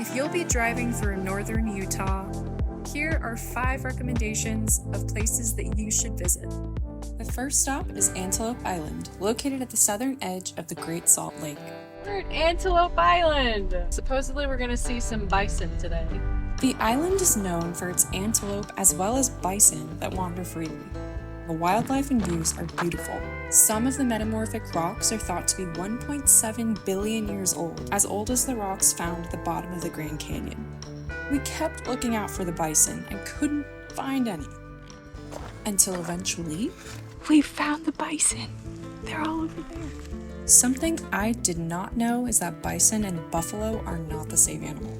If you'll be driving through northern Utah, here are 5 recommendations of places that you should visit. The first stop is Antelope Island, located at the southern edge of the Great Salt Lake. We're at Antelope Island! Supposedly we're gonna see some bison today. The island is known for its antelope as well as bison that wander freely. The wildlife and views are beautiful. Some of the metamorphic rocks are thought to be 1.7 billion years old as the rocks found at the bottom of the Grand Canyon. We kept looking out for the bison and couldn't find any. Until eventually, We found the bison! They're all over there. Something I did not know is that bison and buffalo are not the same animal.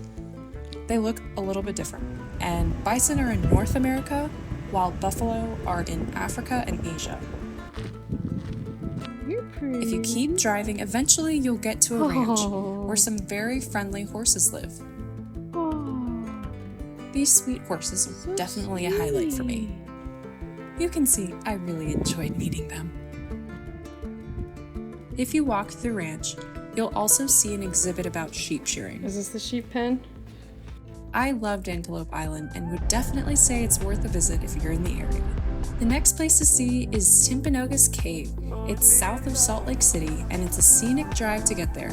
They look a little bit different, and bison are in North America, while buffalo are in Africa and Asia. You're pretty. If you keep driving, eventually you'll get to a ranch where some very friendly horses live. These sweet horses are definitely a highlight for me. You can see I really enjoyed meeting them. If you walk through the ranch, you'll also see an exhibit about sheep shearing. Is this the sheep pen? I loved Antelope Island and would definitely say it's worth a visit if you're in the area. The next place to see is Timpanogos Cave. It's south of Salt Lake City and it's a scenic drive to get there.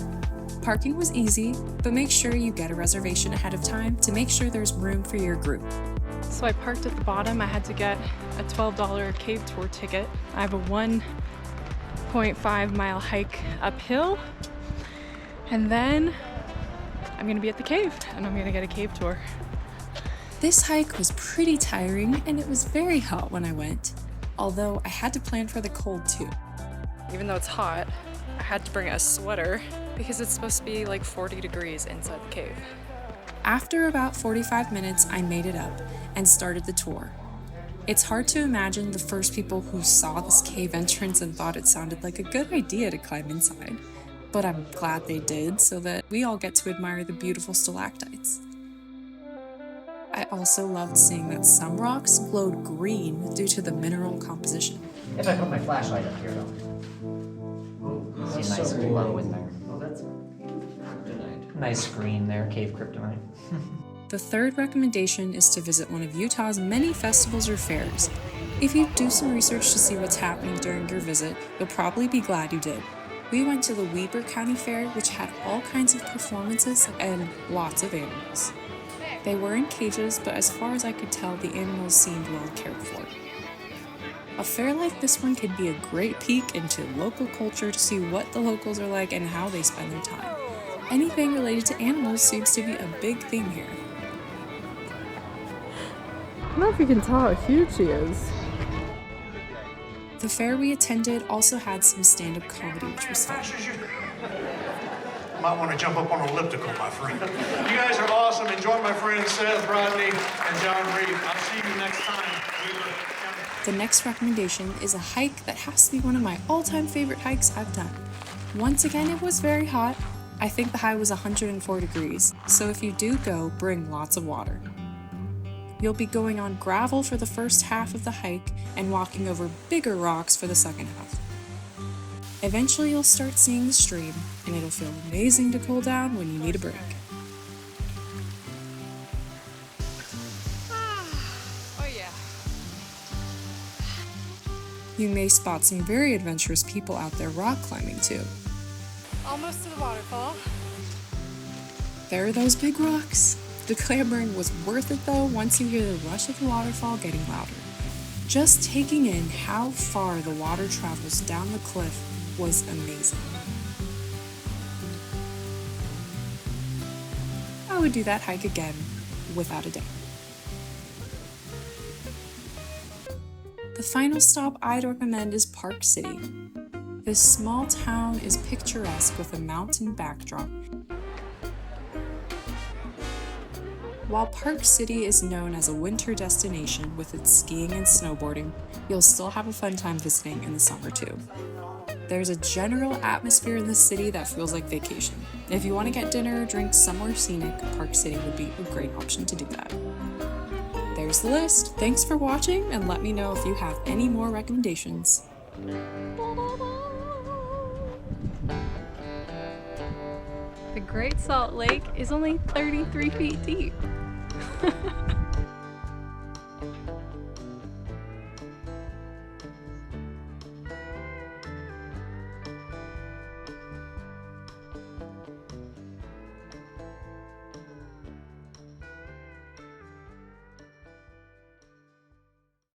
Parking was easy, but make sure you get a reservation ahead of time to make sure there's room for your group. So I parked at the bottom. I had to get a $12 cave tour ticket. I have a 1.5 mile hike uphill, and then I'm gonna be at the cave and I'm gonna get a cave tour. This hike was pretty tiring and it was very hot when I went, although I had to plan for the cold too. Even though it's hot, I had to bring a sweater because it's supposed to be like 40 degrees inside the cave. After about 45 minutes, I made it up and started the tour. It's hard to imagine the first people who saw this cave entrance and thought it sounded like a good idea to climb inside. But I'm glad they did so that we all get to admire the beautiful stalactites. I also loved seeing that some rocks glowed green due to the mineral composition. If I put my flashlight up here though. See a nice glow in there. Oh, that's kryptonite. Nice screen there, cave kryptonite. The third recommendation is to visit one of Utah's many festivals or fairs. If you do some research to see what's happening during your visit, you'll probably be glad you did. We went to the Weber County Fair, which had all kinds of performances and lots of animals. They were in cages, but as far as I could tell, the animals seemed well cared for. A fair like this one could be a great peek into local culture to see what the locals are like and how they spend their time. Anything related to animals seems to be a big theme here. I don't know if you can tell how huge he is. The fair we attended also had some stand-up comedy, which was fun. Might want to jump up on an elliptical, my friend. You guys are awesome. Enjoy my friends Seth, Rodney, and John Reed. I'll see you next time. The next recommendation is a hike that has to be one of my all-time favorite hikes I've done. Once again, it was very hot. I think the high was 104 degrees, so if you do go, bring lots of water. You'll be going on gravel for the first half of the hike and walking over bigger rocks for the second half. Eventually you'll start seeing the stream, and it'll feel amazing to cool down when you need a break. Oh yeah. You may spot some very adventurous people out there rock climbing too. Almost to the waterfall. There are those big rocks. The clambering was worth it though once you hear the rush of the waterfall getting louder. Just taking in how far the water travels down the cliff was amazing. I would do that hike again, without a doubt. The final stop I'd recommend is Park City. This small town is picturesque with a mountain backdrop. While Park City is known as a winter destination with its skiing and snowboarding, you'll still have a fun time visiting in the summer too. There's a general atmosphere in the city that feels like vacation. If you want to get dinner or drinks somewhere scenic, Park City would be a great option to do that. There's the list. Thanks for watching, and let me know if you have any more recommendations. The Great Salt Lake is only 33 feet deep.